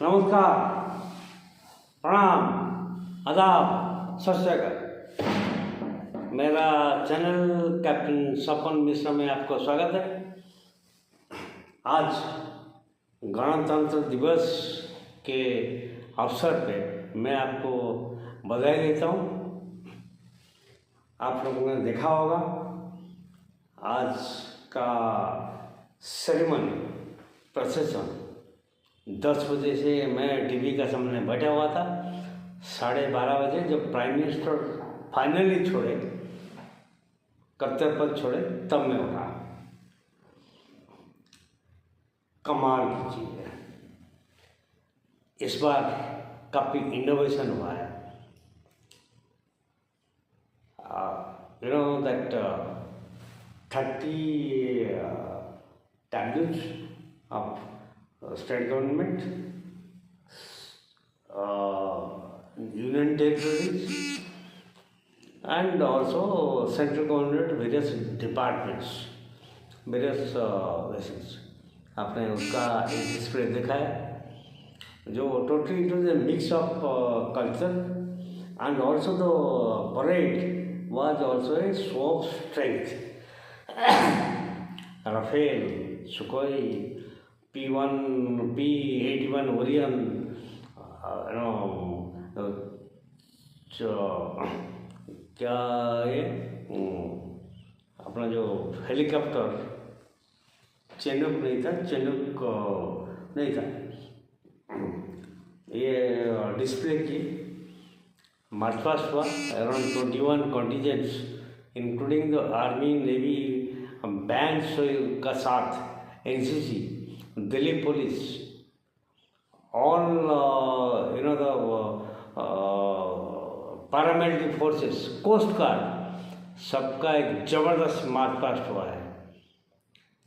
नमस्कार, प्रणाम, आदाब, सत श्री अकाल। मेरा चैनल कैप्टन सपन मिश्रा में आपका स्वागत है। आज गणतंत्र दिवस के अवसर पे मैं आपको बधाई देता हूँ। आप लोगों ने देखा होगा आज का सेरेमनी प्रोसेसन 10 बजे से मैं टीवी का सामने बैठा हुआ था। 12:30 बजे जब प्राइम मिनिस्टर फाइनली छोड़े, कर्तव्य पद छोड़े, तब मैं उठा। कमाल की चीज़ है, इस बार काफ़ी इनोवेशन हुआ है। You know that 30 tablets of state government, union territories, and also central government, various departments, various vessels. आपने उसका एक डिस्प्ले देखा है जो totally it was a mix of culture and also the parade was also a show of strength. Rafale, Sukhoi, P1, P-81 Orion, क्या ये अपना जो हेलीकॉप्टर चेनुक नहीं था, चेनुक नहीं था, ये डिस्प्ले की मार्च पास्ट हुआ। Around 21 contingents including the army, navy, bands का साथ, NCC, Delhi police, all the paramilitary forces, coast guard, सबका एक ज़बरदस्त मार्च पास्ट हुआ है,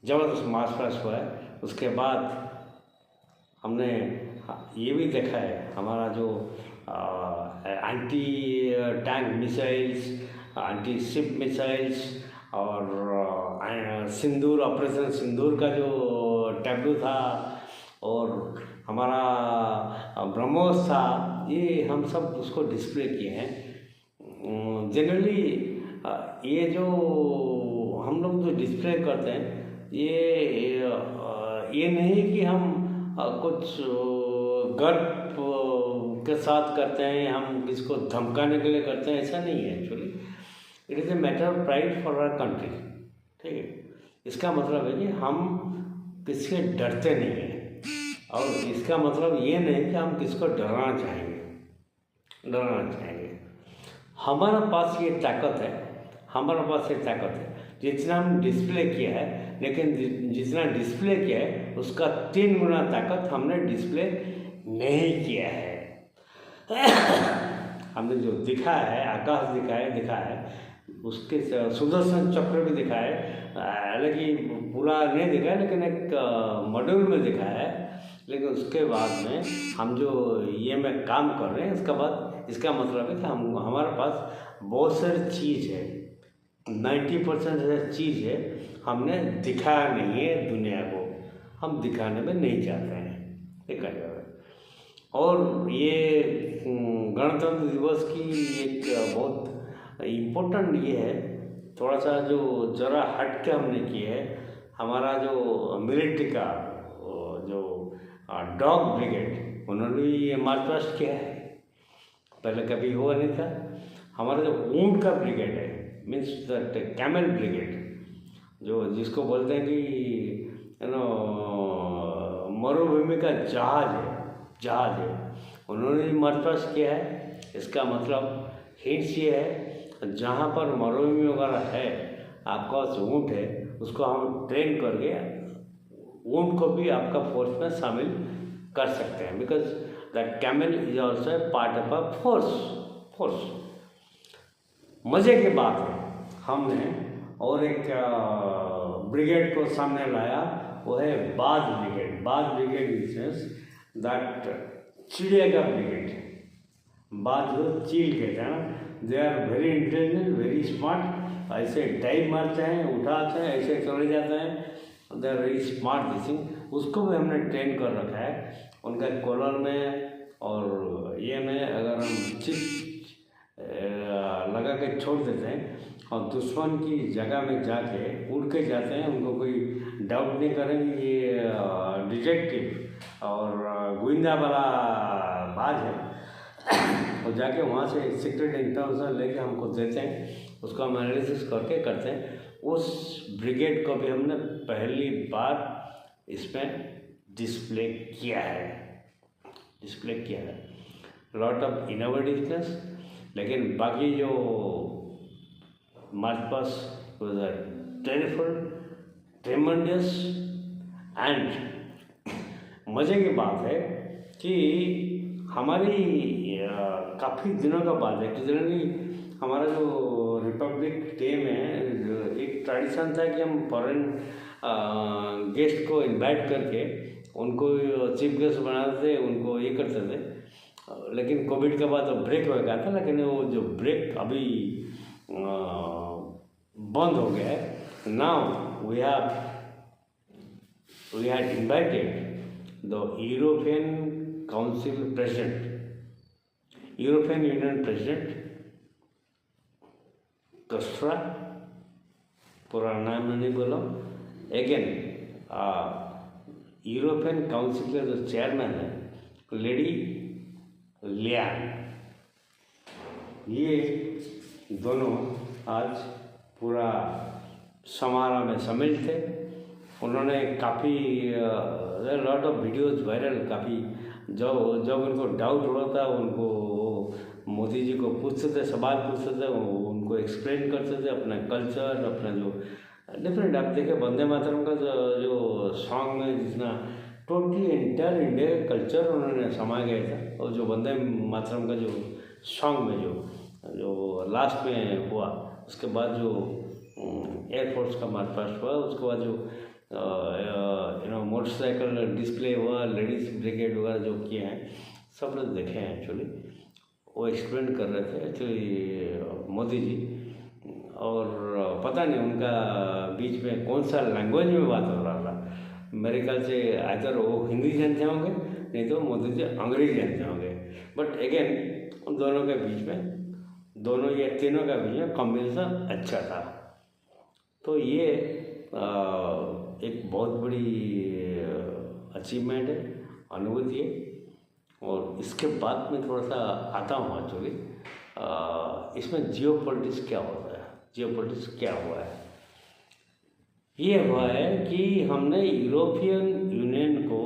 ज़बरदस्त मार्च पास्ट हुआ है। उसके बाद हमने ये भी देखा है हमारा जो anti tank missiles, anti ship missiles और सिंदूर, ऑपरेशन सिंदूर का जो टैब्लू था और हमारा ब्रह्मोस था, ये हम सब उसको डिस्प्ले किए हैं। जनरली ये जो हम लोग जो डिस्प्ले करते हैं ये नहीं कि हम कुछ गर्व के साथ करते हैं, हम किसको धमकाने के लिए करते हैं, ऐसा नहीं है। Actually it is a matter of pride for our country. ठीक है, इसका मतलब है कि हम किससे डरते नहीं हैं, और इसका मतलब ये नहीं कि हम किसको डराना चाहेंगे। हमारे पास ये ताकत है, जितना हम डिस्प्ले किया है, लेकिन जितना डिस्प्ले किया है उसका 3 गुना ताकत हमने डिस्प्ले नहीं किया है। हमने जो दिखाया है, आकाश दिखाया है, उसके सुदर्शन चक्र भी दिखाया है, हालांकि पूरा नहीं दिखाया, लेकिन एक मॉड्यूल में दिखाया है। लेकिन उसके बाद में हम जो ये में काम कर रहे हैं, इसका मतलब है कि हमारे पास बहुत सारी चीज़ है, 90% चीज़ है, हमने दिखाया नहीं है दुनिया को, हम दिखाने में नहीं चाहते हैं, ठीक है। और ये गणतंत्र दिवस की एक बहुत इम्पोर्टेंट ये है, थोड़ा सा जो ज़रा हट के हमने किया है। हमारा जो मिलिट्री का जो डॉग ब्रिगेड, उन्होंने भी ये मार्च पास्ट किया है, पहले कभी हुआ नहीं था। हमारा जो ऊंट का ब्रिगेड है, मीन्स दैट कैमल ब्रिगेड, जो जिसको बोलते हैं कि मरुभूमि का जहाज है, उन्होंने भी मार्च पास्ट किया है। इसका मतलब हिंट्स ये है, जहाँ पर मरुभूमि वगैरह है, आपका ऊँट है, उसको हम ट्रेन करके ऊँट को भी आपका फोर्स में शामिल कर सकते हैं, because that camel is also part of a force. मज़े की बात है, हमने और एक ब्रिगेड को सामने लाया, वो है बाज ब्रिगेड मिसेस दैट चिड़िया का ब्रिगेड। बाज जो चील कहते हैं ना, they are very intelligent, very smart, ऐसे डाइव मारते हैं, उठाते हैं, ऐसे चले जाते हैं, they are very smart this thing. उसको भी हमने ट्रेन कर रखा है। उनका कॉलर में और ये में अगर हम चिप लगा के छोड़ देते हैं और दुश्मन की जगह में जाके उड़ के जाते हैं, उनको कोई डाउट नहीं करेंगे कि ये डिटेक्टिव और गोविंदा वाला बाज है। और जाके वहाँ से सीक्रेट इन्फॉर्मेशन लेके हमको देते हैं, उसका हम एनालिसिस करके करते हैं। उस ब्रिगेड को भी हमने पहली बार इसमें डिस्प्ले किया है लॉट ऑफ इनोवेटिवनेस। लेकिन बाकी जो हमारे पास टेरिफुल ट्रेमेंडस एंड मज़े की बात है कि हमारी काफ़ी दिनों का बात है कि जनरली हमारा जो रिपब्लिक डे में एक ट्रेडिशन था कि हम फॉरेन गेस्ट को इनवाइट करके उनको चीफ गेस्ट बनाते थे, उनको ये करते थे। लेकिन कोविड के बाद ब्रेक हो गया था, लेकिन वो जो ब्रेक अभी बंद हो गया है। Now we had invited the European council president, European union president Costa, पूरा नाम नहीं बोला अगेन। यूरोपियन काउंसिल के जो चेयरमैन है लेडी लियान, ये दोनों आज पूरा समारोह में शामिल थे। उन्होंने काफ़ी लॉट ऑफ वीडियोज़ वायरल, काफ़ी जब उनको डाउट हो रहा था उनको मोदी जी को पूछते थे, सवाल पूछते थे, उनको एक्सप्लेन करते थे अपना कल्चर, अपना जो डिफरेंट। आप देखें वंदे मातरम का जो सॉन्ग में जितना टोटली इंटायर इंडिया का कल्चर उन्होंने समा गया था। और जो वंदे मातरम का जो सॉन्ग में जो लास्ट में हुआ, उसके बाद जो एयरफोर्स का मार्च पास्ट हुआ, उसके बाद जो मोटरसाइकिल डिस्प्ले हुआ, लेडीज़ ब्रिगेड वगैरह जो किए हैं, सब लोग देखे हैं। एक्चुअली वो एक्सप्लेन कर रहे थे एक्चुअली मोदी जी, और पता नहीं उनका बीच में कौन सा लैंग्वेज में बात हो रहा था। मेरे ख्याल से आइदर वो हिंदी जानते होंगे, नहीं तो मोदी जी अंग्रेजी जानते होंगे। बट अगेन उन दोनों के बीच में, दोनों या तीनों का बीच में कॉम्बिनेशन अच्छा था। तो ये एक बहुत बड़ी अचीवमेंट है, अनुभूति है। और इसके बाद में थोड़ा सा आता हूँ एक्चुअली इसमें जियो पॉलिटिक्स क्या होता है। जियो पॉलिटिक्स क्या हुआ है? ये हुआ है कि हमने यूरोपियन यूनियन को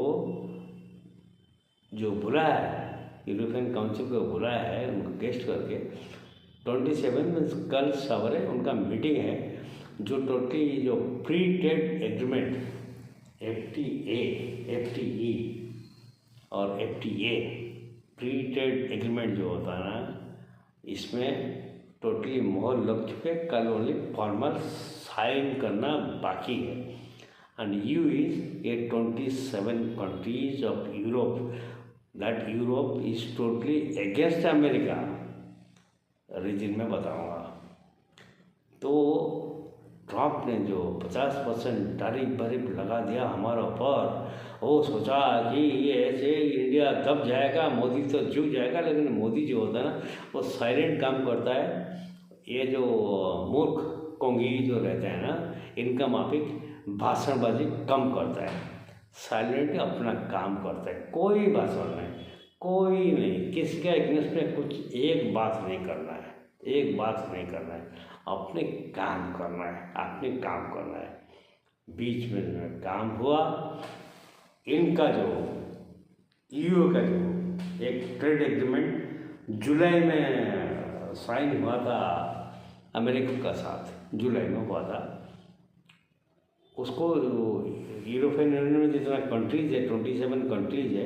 जो बुलाया है, यूरोपियन काउंसिल को बुलाया है उनको गेस्ट करके 27 में कल सवेरे उनका मीटिंग है, जो टोटली जो फ्री ट्रेड एग्रीमेंट FTA और FTA फ्री ट्रेड एग्रीमेंट जो होता है ना, इसमें टोटली मोहर लग चुके, कल ओनली फॉर्मल साइन करना बाकी है। And EU is a 27 countries of Europe, that Europe is totally against America. Reason में बताऊंगा। तो ट्रम्प ने जो 50% टैरिफ लगा दिया हमारे ऊपर, वो सोचा कि ये ऐसे इंडिया दब जाएगा, मोदी तो झुक जाएगा। लेकिन मोदी जो होता है ना, वो साइलेंट काम करता है। ये जो मूर्ख कोंगी जो रहते हैं ना, इनका माफिक भाषणबाजी कम करता है, साइलेंट अपना काम करता है। कोई भाषण नहीं, कोई नहीं, किसी के अगेंस्ट में कुछ एक बात नहीं करना है, एक बात नहीं करना है, अपने काम करना है, अपने काम करना है। बीच में काम हुआ, इनका जो EU का जो एक ट्रेड एग्रीमेंट जुलाई में साइन हुआ था अमेरिका का साथ, जुलाई में हुआ था। उसको यूरोपियन यूनियन में जितना कंट्रीज है, 27 कंट्रीज है,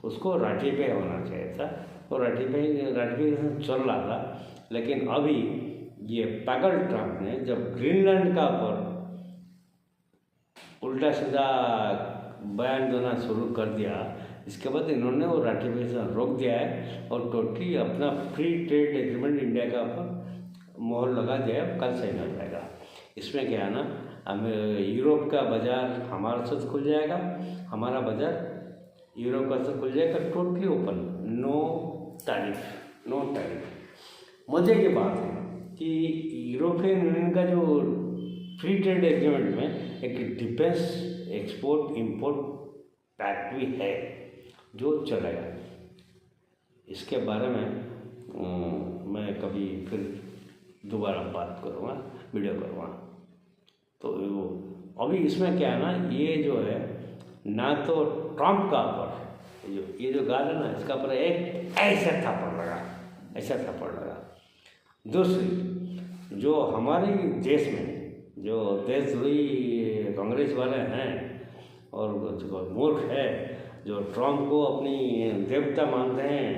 उसको राटिफाई होना चाहिए था, और राटिफिकेशन चल रहा था। लेकिन अभी ये पागल ट्रम्प ने जब ग्रीनलैंड का ऊपर उल्टा सीधा बयान देना शुरू कर दिया, इसके बाद इन्होंने वो राटिफिकेशन रोक दिया है और टोटली अपना फ्री ट्रेड एग्रीमेंट इंडिया का ऊपर मोहर लगा दिया है। कल साइन हो जाएगा। इसमें क्या है ना, यूरोप का बाज़ार हमारे साथ खुल जाएगा, हमारा बाज़ार यूरो का तो खुल जाएगा totally open, no tariff, no tariff. मजे की बात है कि यूरोपियन यूनियन का जो फ्री ट्रेड एग्रीमेंट में एक डिफेंस एक्सपोर्ट इंपोर्ट पैक्ट भी है जो चलेगा। इसके बारे में मैं कभी फिर दोबारा बात करूँगा, वीडियो करूँगा। तो अभी इसमें क्या है ना, ये जो है ना तो ट्रम्प का पर ये जो गाल है ना, इसका पर एक ऐसा थप्पड़ लगा, ऐसा थप्पड़ लगा। दूसरी, जो हमारे देश में जो देशद्रोही कांग्रेस वाले हैं और जो मूर्ख है, जो ट्रम्प को अपनी देवता मानते हैं,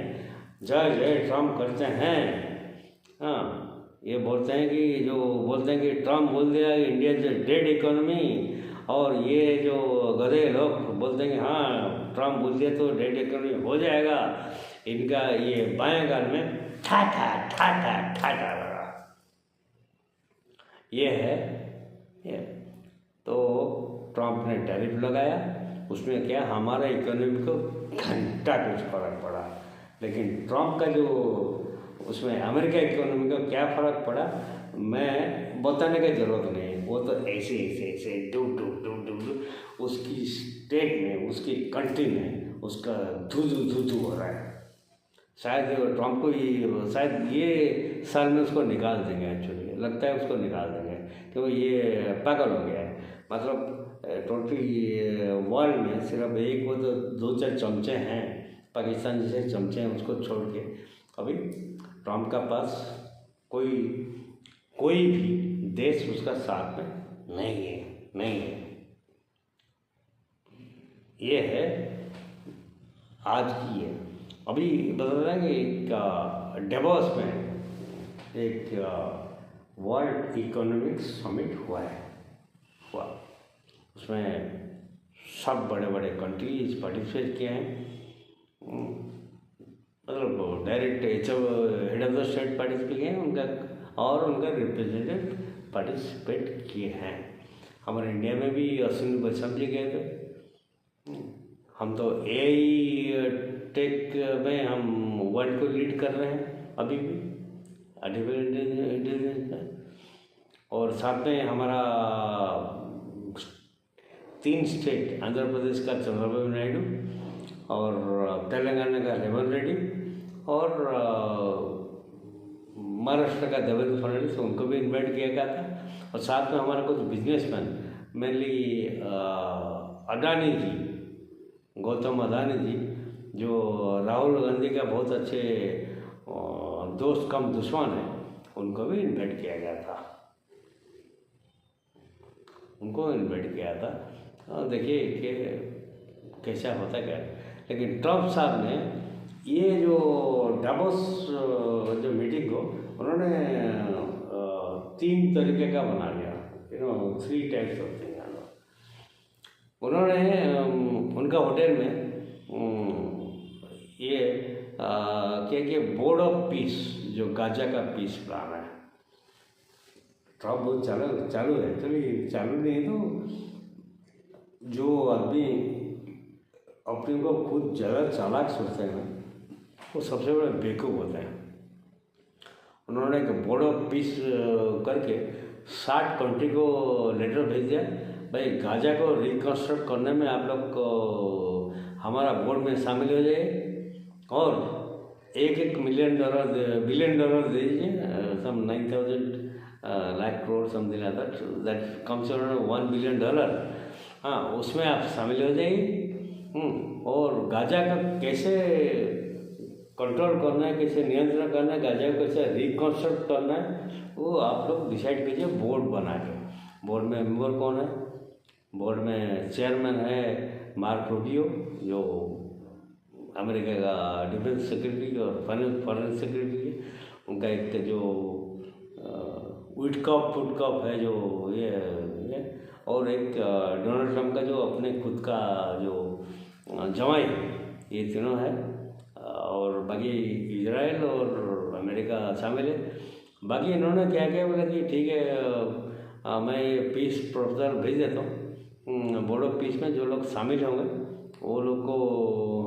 जय जय ट्रम्प करते हैं। हाँ, ये बोलते हैं कि ट्रम्प बोल दिया कि इंडिया इज डेड इकोनॉमी, और ये जो गधे लोग बोलते हैं कि हाँ ट्रम्प बोल दिया तो डेड इकोनॉमी हो जाएगा। इनका ये बाएं गाल में ठाठा ठाठा ठाठा लगा। ये है ये। तो ट्रम्प ने टैरिफ लगाया, उसमें क्या हमारा इकोनॉमी को घंटा कुछ फर्क पड़ा, लेकिन ट्रम्प का जो उसमें अमेरिका इकोनॉमी का क्या फ़र्क पड़ा मैं बताने की ज़रूरत नहीं है। वो तो ऐसे ऐसे ऐसे do do do do do उसकी स्टेट में, उसकी कंट्री में उसका धू हो रहा है। शायद ट्रम्प को शायद ये साल में उसको निकाल देंगे, एक्चुअली लगता है उसको निकाल देंगे क्योंकि ये पागल हो गया है। मतलब टोटली वर्ल्ड में सिर्फ एक वो तो 2-4 चमचे हैं, पाकिस्तान जैसे चमचे हैं, उसको छोड़ के अभी ट्रम्प का पास कोई भी देश उसका साथ में नहीं है। ये है आज की है। अभी बता रहे हैं कि डेवोस में एक वर्ल्ड इकोनॉमिक समिट हुआ। उसमें सब बड़े बड़े कंट्रीज पार्टिसिपेट किए हैं, मतलब direct head of the state participate किए हैं उनका, और उनका रिप्रेजेंटेटिव पार्टिसिपेट किए हैं। हमारे इंडिया में भी अश्विनी वैष्णव जी गए थे। हम तो AI टेक में हम वर्ल्ड को लीड कर रहे हैं अभी भी, आर्टिफिशियल इंटेलिजेंस में। और साथ में हमारा 3 स्टेट, आंध्र प्रदेश का चंद्रबाबू नायडू, और तेलंगाना का रेवंत रेड्डी, और महाराष्ट्र का देवेंद्र फडणवीस, उनको भी इन्वाइट किया गया था। और साथ में हमारे कुछ बिजनेसमैन, मेनली अडानी जी, गौतम अडानी जी, जो राहुल गांधी का बहुत अच्छे दोस्त कम दुश्मन है, उनको भी इन्वाइट किया गया था। और देखिए कि कैसा होता क्या। लेकिन ट्रम्प साहब ने ये जो डावोस जो मीटिंग को उन्होंने 3 तरीके का बना लिया, 3 टाइप्स होते हैं। उन्होंने उनका होटल में ये क्या कि बोर्ड ऑफ पीस, जो गाजा का पीस प्लान है। ट्रम्प बहुत चालू है, चलिए चालू नहीं तो जो आदमी अपने को खुद ज़्यादा चालाक सोचते हैं वो सबसे बड़े बेवकूफ़ होते हैं। उन्होंने एक बोर्ड ऑफ पीस करके 60 कंट्री को लेटर भेज दिया, भाई गाजा को रिकन्स्ट्रक्ट करने में आप लोग को हमारा बोर्ड में शामिल हो जाइए, और $1 बिलियन दे दीजिए, सम 9,000 lakh crore something that comes around $1 billion. हाँ, उसमें आप शामिल हो जाइए। और गाजा का कैसे कंट्रोल करना है, कैसे नियंत्रण करना है, गाजा को कैसे रिकन्स्ट्रक्ट करना है, वो आप लोग डिसाइड कीजिए बोर्ड बना के। बोर्ड में मेंबर कौन है? बोर्ड में चेयरमैन है मार्क रूबियो, जो अमेरिका का डिफेंस सेक्रेटरी और फॉरेन सेक्रेटरी है। उनका एक जो वुडकॉप है जो ये, और एक डोनाल्ड ट्रम्प का जो अपने खुद का जो जवाई, ये तीनों है। और बाकी इजराइल और अमेरिका शामिल है। बाकी इन्होंने क्या किया, बोला कि ठीक है मैं पीस प्रपोजल भेज देता हूँ, बोर्ड ऑफ पीस में जो लोग शामिल होंगे वो लोग को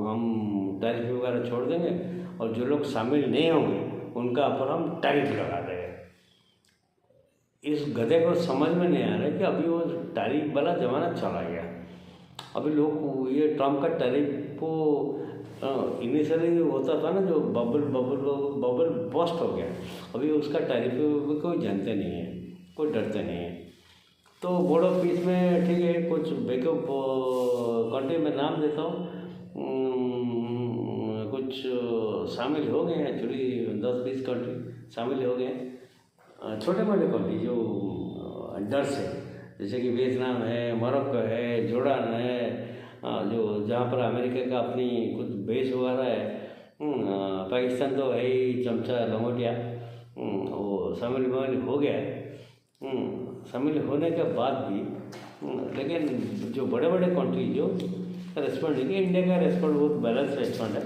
हम टैरिफ वगैरह छोड़ देंगे, और जो लोग शामिल नहीं होंगे उनका ऊपर हम टैरिफ लगा देंगे। इस गधे को समझ में नहीं आ रहा है कि अभी वो टैरिफ वाला ज़माना चला गया। अभी लोग ये ट्रम्प का टैरिफ को इनिशियली होता था ना, जो बबल बस्ट हो गया, अभी उसका टैरिफ कोई जानते नहीं है, कोई डरते नहीं है। तो बोर्ड ऑफ पीस में ठीक है, कुछ बैकअप कंट्री में नाम देता हूँ, कुछ शामिल हो गए हैं एक्चुअली, 10-20 कंट्री शामिल हो गए, छोटे मोटे कंट्री जो डर से, जैसे कि वियतनाम है, मोरक्को है, जोर्डन है, जो जहाँ पर अमेरिका का अपनी कुछ बेस वगैरह है, पाकिस्तान तो है ही चमचा लंगोटिया, वो शामिल हो गया है। शामिल होने के बाद भी लेकिन जो बड़े बड़े कंट्री जो रेस्पॉन्ड नहीं किया, इंडिया का रेस्पॉन्ड बहुत बैलेंस रेस्पॉन्ड है।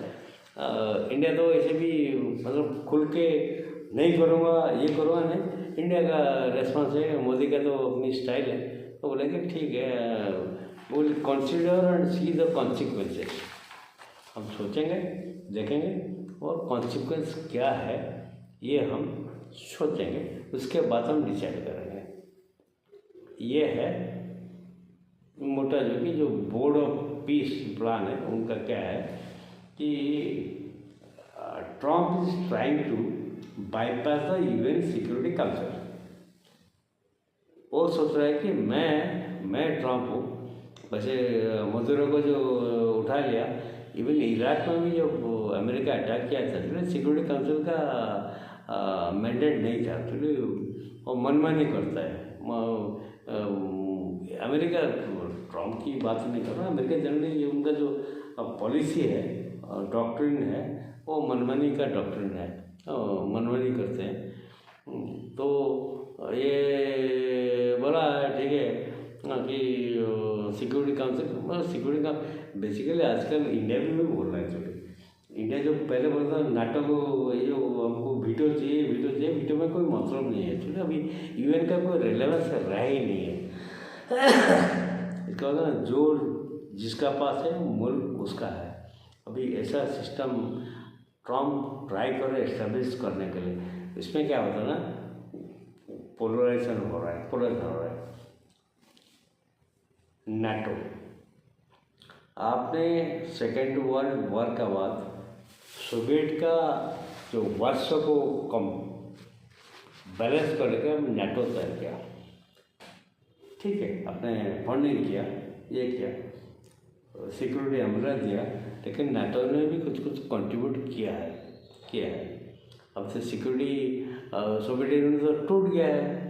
इंडिया तो ऐसे भी मतलब खुल के नहीं करूँगा, ये करूँगा नहीं, इंडिया का रेस्पॉन्स है, मोदी का तो अपनी स्टाइल है, तो बोले कि ठीक है, will consider and see the consequences. हम सोचेंगे, देखेंगे, और कॉन्सिक्वेंस क्या है ये हम सोचेंगे, उसके बाद हम डिसाइड करेंगे। ये है मोटा जो बोर्ड ऑफ पीस प्लान है उनका क्या है कि Trump is trying to bypass the UN security council. वो सोच रहा है कि मैं ट्रम्प हूँ, वैसे मजदूरों को जो उठा लिया, इवन इराक में भी जो अमेरिका अटैक किया था, तो सिक्योरिटी काउंसिल का मैंडेट नहीं था, तो वो मनमानी करता है। अमेरिका ट्रम्प की बात नहीं कर रहा, अमेरिका जनरली ये उनका जो पॉलिसी है, डॉक्ट्रिन है, वो मनमानी का डॉक्ट्रिन है, मनमानी करते हैं। तो ये बोला ठीक है कि सिक्योरिटी काउंसिल बेसिकली आजकल इंडिया में भी बोल रहा है। चलो इंडिया जो पहले बोलता था नाटो को, ये जो हमको वीटो चाहिए, वीटो में कोई मतलब नहीं है। चलो अभी यूएन का कोई रिलेवेंस रहा ही नहीं है। इसका मतलब जो जिसका पास है मुल्क उसका है। अभी ऐसा सिस्टम ट्रम्प ट्राई कर रहे एस्टेब्लिश करने के लिए। इसमें क्या होता है ना, पोलराइजेशन हो रहा है। नाटो, आपने सेकेंड वर्ल्ड वॉर का बाद सोवियत का जो वर्षों को कम बैलेंस करके नाटो तैयार किया, ठीक है, आपने फंडिंग किया, ये किया, सिक्योरिटी अम्ब्रेला दिया, लेकिन नाटो ने भी कुछ कंट्रीब्यूट किया है। अब से सिक्योरिटी सोवियत यूनियन तो टूट गया है,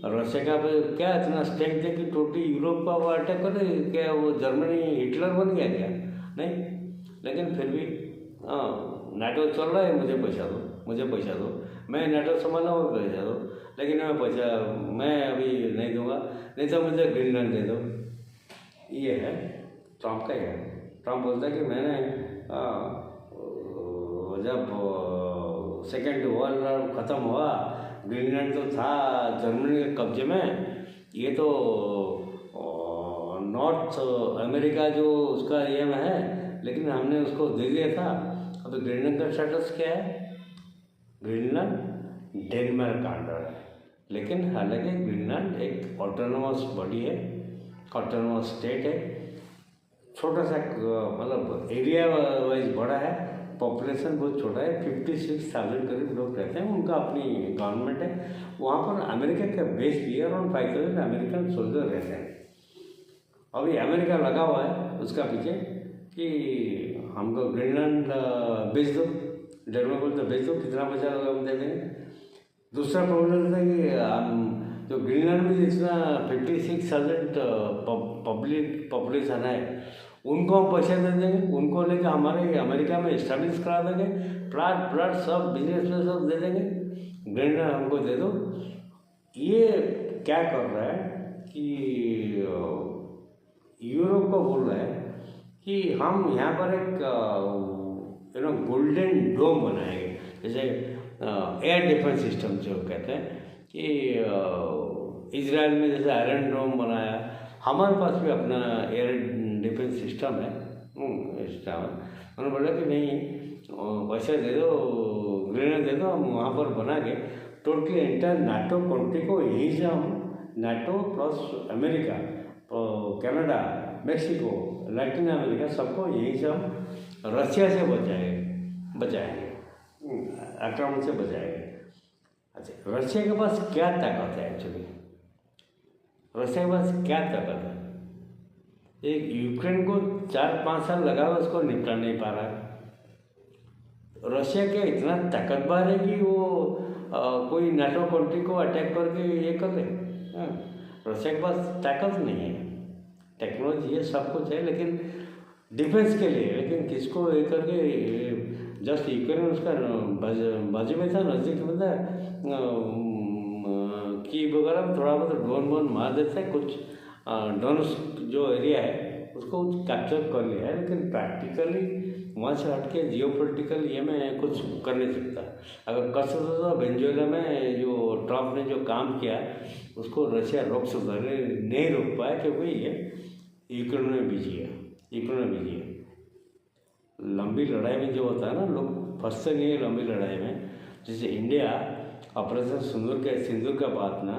रशिया का क्या इतना स्टेक दे कि टोटली यूरोप का वो अटैक करे, क्या वो जर्मनी हिटलर बन गया क्या? नहीं, लेकिन फिर भी नाटो चल रहा है, मुझे पैसा दो, मैं नाटो संभाला और पैसा दो, लेकिन मैं अभी नहीं दूंगा, नहीं तो मुझे ग्रीनलैंड दे दो। ये है ट्रम्प का। है ट्रम्प बोलता है कि मैंने जब सेकेंड वर्ल्ड वॉर ख़त्म हुआ, ग्रीनलैंड तो था जर्मनी के कब्जे में, ये तो नॉर्थ अमेरिका जो उसका ये में है, लेकिन हमने उसको दे दिया था। अभी ग्रीनलैंड का स्टेटस क्या है? ग्रीनलैंड डेनमार्क का अंडर है, लेकिन हालांकि ग्रीनलैंड एक ऑटोनोमस बॉडी है, ऑटोनोमस स्टेट है, छोटा सा मतलब एरिया वाइज बड़ा है, पॉपुलेशन बहुत छोटा है, 56,000 करीब लोग रहते हैं, उनका अपनी गवर्नमेंट है। वहाँ पर अमेरिका का बेस भी है, अराउंड 5,000 अमेरिकन सोल्जर रहते हैं। अभी अमेरिका लगा हुआ है उसका पीछे कि हमको ग्रीनलैंड बेच दो, डेवलपर तो बेच दो, कितना पैसा होगा हम दे देंगे। दूसरा प्रॉब्लम था कि जो ग्रीनलैंड में जितना 56,000 पब्लिक पॉपुलेशन है, उनको हम पैसे दे देंगे, उनको लेकर हमारे अमेरिका में इस्टेब्लिश करा देंगे, प्लाट सब बिजनेस में सब दे देंगे, ग्रीनलैंड हमको दे दो। ये क्या कर रहा है कि यूरोप को बोल रहा है कि हम यहाँ पर एक गोल्डन डोम बनाएंगे, जैसे एयर डिफेंस सिस्टम जो कहते हैं कि इजराइल में जैसे आयरन डोम बनाया, हमारे पास भी अपना एयर डिफेंस सिस्टम है, इस टाइम उन्होंने बोला कि नहीं पैसा दे दो, ग्रेनेड दे दो, हम वहाँ पर बना के टोटली एंटायर नाटो कंट्री को यहीं से हम NATO plus America, Canada, Mexico, Latin America सबको यहीं से हम रशिया से बचाएंगे, आक्रमण से बचाएंगे। अच्छा, रशिया के पास क्या ताकत है एक्चुअली? रशिया के पास क्या ताकत है? एक यूक्रेन को 4-5 साल लगा हुआ उसको निपटा नहीं पा रहा है। रशिया क्या इतना ताकतवर है कि वो कोई नाटो कंट्री को अटैक करके ये कर ले? रशिया के पास ताकत नहीं है, टेक्नोलॉजी है, सब कुछ है, लेकिन डिफेंस के लिए, लेकिन किसको ये करके जस्ट यूक्रेन उसका बाजू में था, नज़दीक में था की वगैरह में थोड़ा बहुत ड्रोन मार देता है, कुछ ड्रोन जो एरिया है उसको कैप्चर कर लिया है, लेकिन प्रैक्टिकली वहाँ से हट के जियोपॉलिटिकल ये में कुछ कर नहीं सकता। अगर कर सकता तो वेनेजुएला में जो ट्रम्प ने जो काम किया उसको रशिया रोक सकता है, नहीं रोक पाया क्योंकि ये यूक्रेन में बिजी है। लंबी लड़ाई में जो होता है ना, लोग फंसते नहीं है लंबी लड़ाई में। जैसे इंडिया ऑपरेशन सिंदूर का बात ना,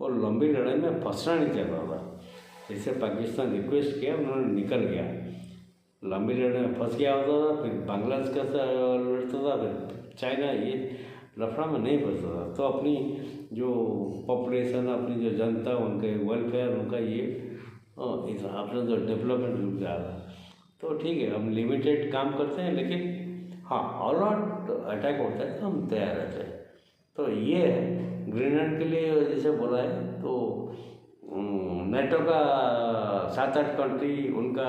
और लंबी लड़ाई में फंसना नहीं चाहता था। जैसे पाकिस्तान रिक्वेस्ट किया, उन्होंने निकल गया, लंबी लड़ाई में फंस गया होता था, फिर बांग्लादेश का लड़ता था, फिर चाइना, ये लफड़ा में नहीं फंसता था। तो अपनी जो पॉपुलेशन, अपनी जो जनता, उनके वेलफेयर, उनका ये अपना जो डेवलपमेंट रुक जाता। तो ठीक है, हम लिमिटेड काम करते हैं, लेकिन हाँ ऑल आउट अटैक होता है तो हम तैयार रहते हैं। तो ये है ग्रीनलैंड के लिए जैसे बोला है, तो नेटो का 7-8 कंट्री, उनका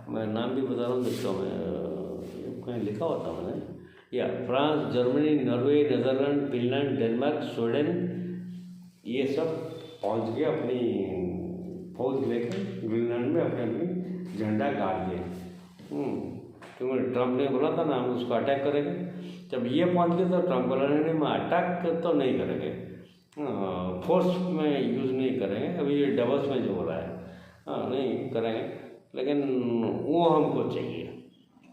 मैं नाम भी बता रहा हूँ, देखता हूँ मैं कहीं लिखा होता मैंने, या France, Germany, Norway, Netherland, Finland, Denmark, Sweden, ये सब पहुँच गए अपनी फौज लेकर ग्रीनलैंड में, अपने झंडा गाड़ दिए। क्योंकि ट्रम्प ने बोला था ना हम उसको अटैक करेंगे, जब ये पहुंच गए तो ट्रम्प बोला नहीं मैं अटैक तो नहीं करेंगे, फोर्स में यूज़ नहीं करेंगे, अभी ये डबल्स में जो हो रहा है नहीं करेंगे, लेकिन वो हमको चाहिए,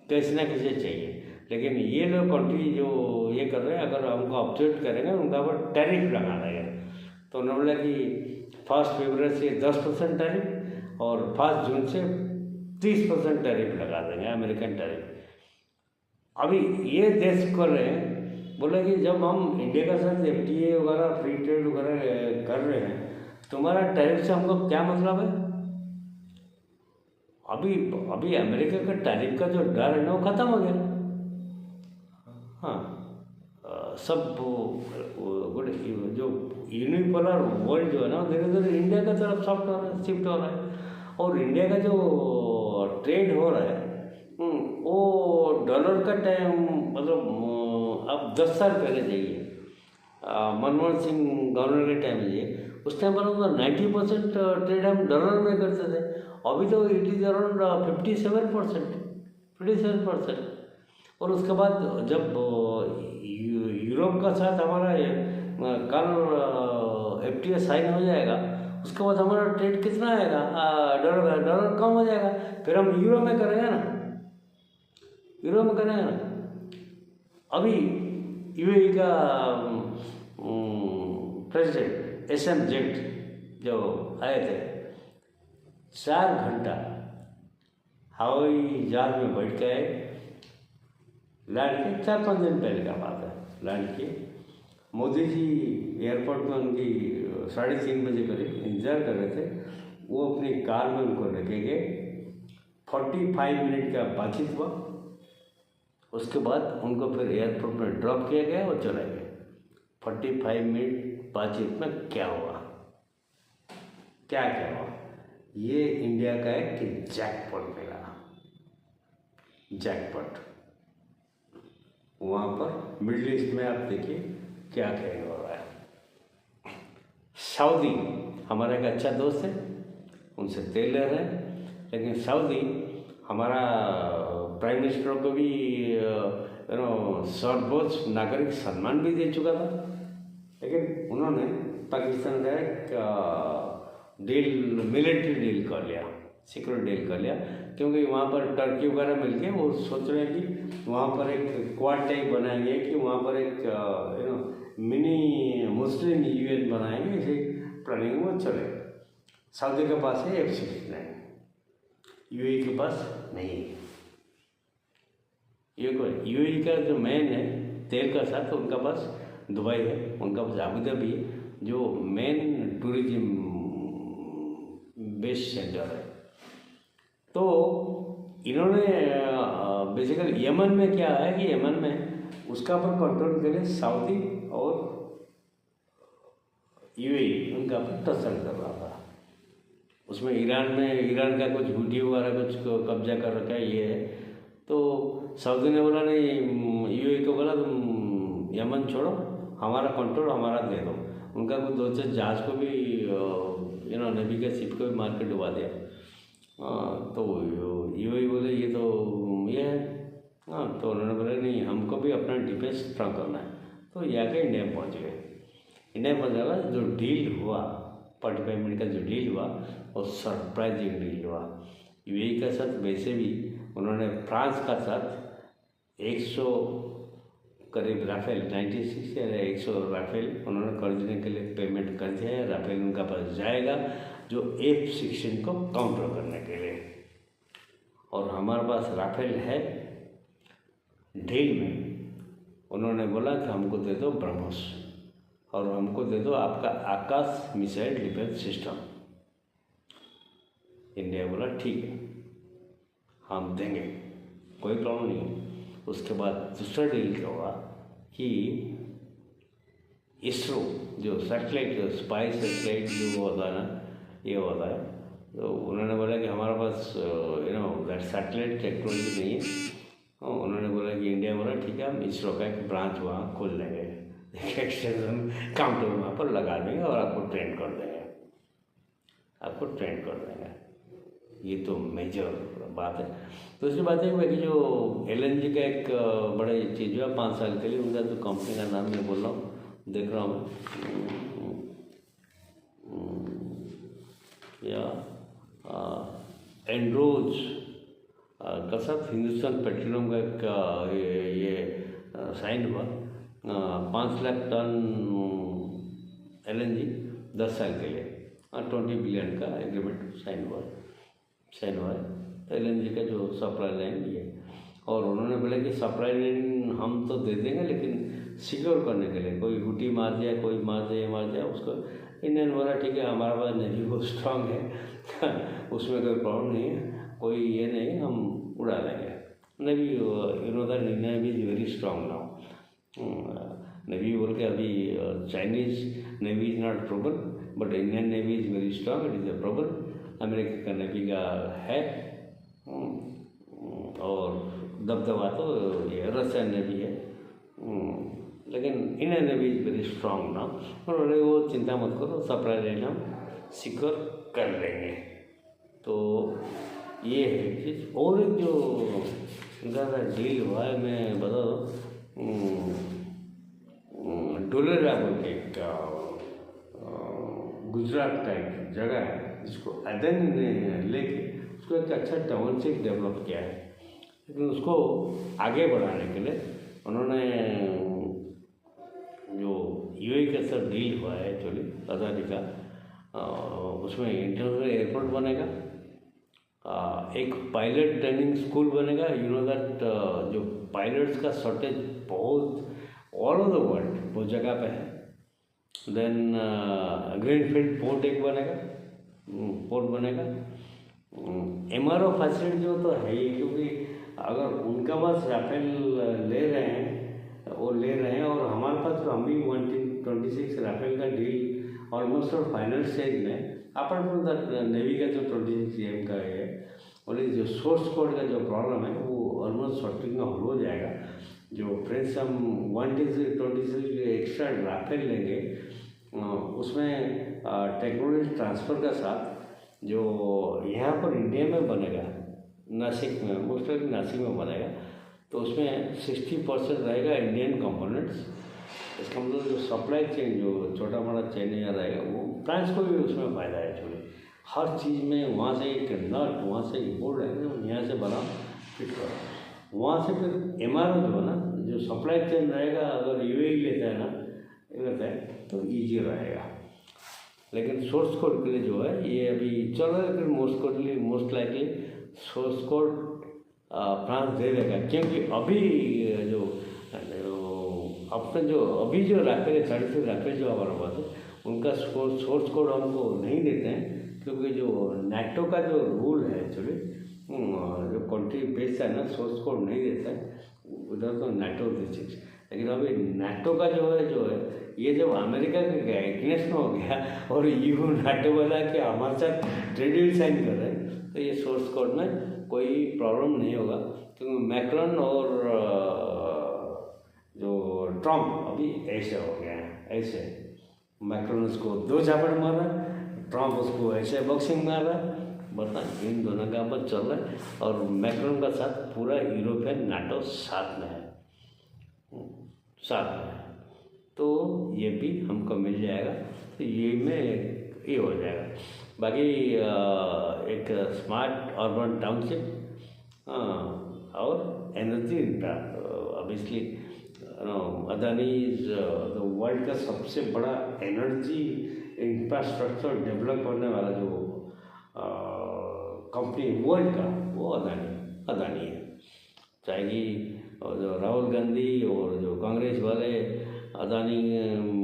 कैसे ना कैसे चाहिए। लेकिन ये लोग कंट्री जो ये कर रहे हैं, अगर हमको ऑब्जेक्ट करेंगे उनका पर टैरिफ लगा देंगे। तो उन्होंने बोला कि 1 फरवरी से 10% टैरिफ और 1 जून से 30% टैरिफ लगा देंगे, अमेरिकन टैरिफ। अभी ये देश कर रहे हैं, बोले कि जब हम इंडिया के साथ FTA वगैरह, फ्री ट्रेड वगैरह कर रहे हैं, तुम्हारा टैरिफ से हमको क्या मतलब है? अभी अमेरिका का टैरिफ का जो डर है ना वो खत्म हो गया। हाँ, सब जो यूनिपोलर वर्ल्ड जो है ना, धीरे धीरे इंडिया की तरफ शिफ्ट हो रहा है, और इंडिया का जो ट्रेड हो रहा है वो डॉलर का टाइम, मतलब अब 10 साल पहले जाइए, मनमोहन सिंह गवर्नर के टाइम में जाइए, उस टाइम पर 90% ट्रेड हम डॉलर में करते थे। अभी तो इट इज़ अराउंड 57%। और उसके बाद जब यूरोप का साथ हमारा कल FTA साइन हो जाएगा, उसके बाद हमारा ट्रेड कितना आएगा? डॉलर कम हो जाएगा, फिर हम यूरो में करेंगे ना। अभी UAE का प्रेसिडेंट SM जेट जो आए थे, 4 घंटा हवाई जहाज में बैठ के आए, लैंड के 4-5 दिन पहले का बात है, लैंड के मोदी जी एयरपोर्ट में उनकी 3:30 बजे करीब इंतज़ार कर रहे थे, वो अपनी कार में उनको लेके गए, 45 मिनट का बातचीत हुआ, उसके बाद उनको फिर एयरपोर्ट में ड्रॉप किया गया और चले गए। 45 मिनट बातचीत में क्या हुआ? ये इंडिया का है कि जैकपॉट मिला, जैकपॉट। वहाँ पर मिडिल ईस्ट में आप देखिए क्या हो रहा है। सऊदी हमारा एक अच्छा दोस्त है, उनसे तेल ले रहे हैं, लेकिन सऊदी हमारा प्राइम मिनिस्टर को भी सर्वोच्च नागरिक सम्मान भी दे चुका था, लेकिन उन्होंने पाकिस्तान का डील, मिलिट्री डील कर लिया, सिक्योरिटी डील कर लिया, क्योंकि वहाँ पर टर्की वगैरह मिल के वो सोच रहे हैं कि वहाँ पर एक क्वाड टाइप बनाएंगे कि वहाँ पर एक मिनी मुस्लिम यूएन बनाएंगे, इसे प्लानिंग में चले। सऊदी के पास है F-16, यूएई के पास नहीं है। यूएई का जो मेन है तेल का साथ, उनका पास दुबई है, उनका पास अबू धाबी है, जो मेन टूरिज्म बेस्ड सेंटर है। तो इन्होंने बेसिकली यमन में क्या है कि यमन में उसका पर कंट्रोल के लिए सऊदी और यूएई उनका पर टसल कर रहा था। उसमें ईरान का कुछ हूटी वगैरह कुछ कब्जा कर रखा है, ये है। तो सऊदी ने बोला नहीं, यूएई को बोला तुम यमन छोड़ो, हमारा कंट्रोल हमारा दे दो। उनका कुछ 2-4 जहाज को भी नेवी के शिप को भी मार के डुबा दिया। तो यूएई बोले ये तो ये है। तो उन्होंने बोला नहीं, हमको भी अपना डिफेंस स्ट्रॉन्ग करना है। तो ये आके इंडिया में पहुँच गए। इंडिया में पहुँचने के बाद जो डील हुआ 45 मिनट का जो डील हुआ वो सरप्राइजिंग डील हुआ। यूएई के साथ वैसे भी उन्होंने फ्रांस का साथ 100 करीब राफेल 96 या 100 राफेल उन्होंने खरीदने के लिए पेमेंट कर दिया है। राफेल उनका पास जाएगा जो F-16 को काउंटर करने के लिए, और हमारे पास राफेल है। डील में उन्होंने बोला कि हमको दे दो ब्रह्मोस और हमको दे दो आपका आकाश मिसाइल डिफेंस सिस्टम। इंडिया बोला ठीक है, हम देंगे, कोई प्रॉब्लम नहीं। उसके बाद दूसरा डील क्या हुआ कि इसरो जो सैटेलाइट स्पाई सैटेलाइट जो होता है ना, ये होता है, तो उन्होंने बोला कि हमारे पास दैट सैटेलाइट टेक्नोलॉजी नहीं है। उन्होंने बोला कि इंडिया बोला ठीक है, हम इसरो का एक ब्रांच वहाँ खोल देंगे, एक्सटेंशन काउंटर वहाँ पर लगा देंगे और आपको ट्रेन कर देंगे, ये तो मेजर बात है। दूसरी बात है कि जो LNG का एक बड़े चीज़ है 5 साल के लिए, उनका जो कंपनी का नाम मैं बोल रहा हूँ, देख रहा हूँ या एंड्रोज का साथ हिंदुस्तान पेट्रोलियम का ये साइन हुआ 5 लाख टन LNG 10 साल के लिए 20 बिलियन का एग्रीमेंट साइन हुआ है। तो LNG का जो सप्लाई लाइन ये, और उन्होंने बोला कि सप्लाई लाइन हम तो दे देंगे लेकिन सिक्योर करने के लिए, कोई हूटी मार जाए, कोई मार जाए उसको। इंडियन बोला ठीक है, हमारा पास नेवी बहुत स्ट्रांग है उसमें कोई प्रॉब्लम नहीं है, कोई ये नहीं, हम उड़ा देंगे। Navy navy is very strong now. Navy बोल के अभी Chinese navy is not problem but Indian navy is very strong, it is a problem. America का नेवी का है और दबदबा तो ये रशियन नेवी है, लेकिन Indian navy is very strong ना। उन्होंने वो चिंता मत करो, सप्लाई लाइन हम सिक्योर कर लेंगे। तो ये है चीज़। और एक जो उनका डील हुआ है मैं बता दूँ, डोलेरा बोल के गुजरात का एक जगह है जिसको अदन ने लेके उसको एक अच्छा टाउनशिप डेवलप किया है, लेकिन उसको आगे बढ़ाने के लिए उन्होंने जो यूएई के साथ डील हुआ है एक्चुअली अदानी का, उसमें इंटरनेशनल एयरपोर्ट बनेगा, एक पायलट ट्रेनिंग स्कूल बनेगा। दैट जो पायलट्स का शॉर्टेज बहुत ऑल ओवर द वर्ल्ड बहुत जगह पे है। देन ग्रीनफील्ड पोर्ट एक बनेगा, MRO फैसिलिटी जो तो है ही, क्योंकि अगर उनका पास राफेल ले रहे हैं और हमारे पास तो हम भी 126 राफेल का डील ऑलमोस्ट और फाइनल स्टेज में, अपार्ट फ्रॉम दैट नेवी का जो 26 CM का है, और जो सोर्स कोड का जो प्रॉब्लम है वो ऑलमोस्ट सॉर्टिंग में हो जाएगा। जो फ्रेंड्स हम 126 एक्स्ट्रा राफेल लेंगे, उसमें टेक्नोलॉजी ट्रांसफ़र का साथ जो यहाँ पर इंडिया में बनेगा, नासिक में, मोस्टली नासिक में बनेगा, तो उसमें 60% रहेगा इंडियन कंपोनेंट्स। इसका मतलब जो सप्लाई चेन जो छोटा मोटा चेन यहाँ रहेगा वो फ्रांस को भी उसमें फ़ायदा है एक्चुअली। हर चीज़ में वहाँ से एक नट, वहाँ से एक बोल्ट है, यहाँ से बना फिट करो, वहाँ से फिर एमआरओ जो है ना, जो सप्लाई चेन रहेगा, अगर यूएई लेता है ना, लेता है तो ईजी रहेगा। लेकिन सोर्स कोड के लिए जो है ये अभी चल रहा है, लेकिन most likely source code France दे देगा, क्योंकि अभी जो अपने जो अभी जो राफेल 36 राफेल जो हमारे पास है, उनका सोर्स कोड हमको नहीं देते हैं, क्योंकि जो नाटो का जो रूल है एक्चुअली, जो कंट्री बेस्ड है ना, सोर्स कोड नहीं देता है उधर, तो नाटो दिस। लेकिन अभी नाटो का जो है ये जब अमेरिका के एग्नेस्ट में हो गया और यू नाटो वाला कि हमारे साथ ट्रेड डील साइन कर रहे हैं, तो ये सोर्स कोड में कोई प्रॉब्लम नहीं होगा, क्योंकि मैक्रॉन और जो ट्रम्प अभी ऐसे हो गए हैं। ऐसे मैक्रॉन उसको 2 झापड़ मार रहा है, ट्रम्प उसको ऐसे बॉक्सिंग मार रहा है। बता, इन दोनों का बस चल रहा है, और मैक्रॉन का साथ पूरा यूरोपियन नाटो साथ में है, तो ये भी हमको मिल जाएगा, तो ये हो जाएगा। बाकी एक स्मार्ट अर्बन टाउनशिप और energy obviously Adani is the world का सबसे बड़ा एनर्जी इंफ्रास्ट्रक्चर डेवलप करने वाला जो कंपनी वर्ल्ड का, वो अदानी है। चाहे कि जो राहुल गांधी और जो कांग्रेस वाले अदानी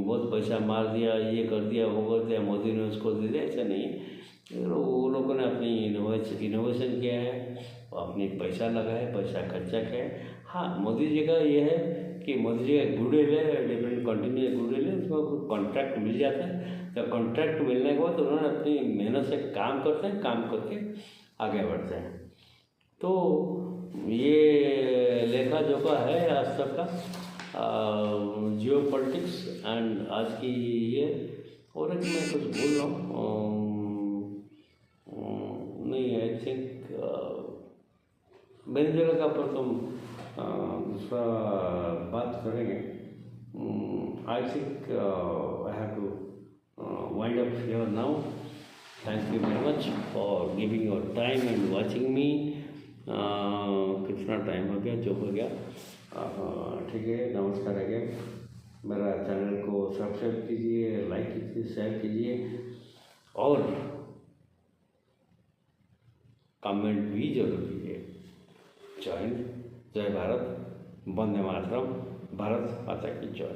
बहुत पैसा मार दिया, ये कर दिया, वो कर दिया, मोदी ने उसको दे दिया, ऐसा नहीं है। वो लोगों ने अपनी इनोवेशन किया है, अपनी पैसा लगाया, पैसा खर्चा किया है। हाँ, मोदी जी का ये है कि मोदी जी का गुड है, डिफरेंट कंटिन्यू गुड है, उसको कॉन्ट्रैक्ट मिल जाता है, तो कॉन्ट्रैक्ट मिलने के बाद उन्होंने अपनी मेहनत से काम करते हैं, काम करके आगे बढ़ते हैं। तो ये लेखा जोखा है आज तक का जियो पॉलिटिक्स एंड आज की ये। और एक मैं कुछ बोल रहा हूँ, नहीं, आई थिंक वेनेजुएला का पर तुम दूसरा बात करेंगे। I think I have to wind up here now. Thank you very much for giving your time and watching me. कितना टाइम हो गया, जो हो गया, ठीक है। नमस्कार है। मेरा चैनल को सब्सक्राइब कीजिए, लाइक कीजिए, शेयर कीजिए और कमेंट भी जरूर कीजिए। जय हिंद, जय भारत, वंदे मातरम, भारत माता की जय।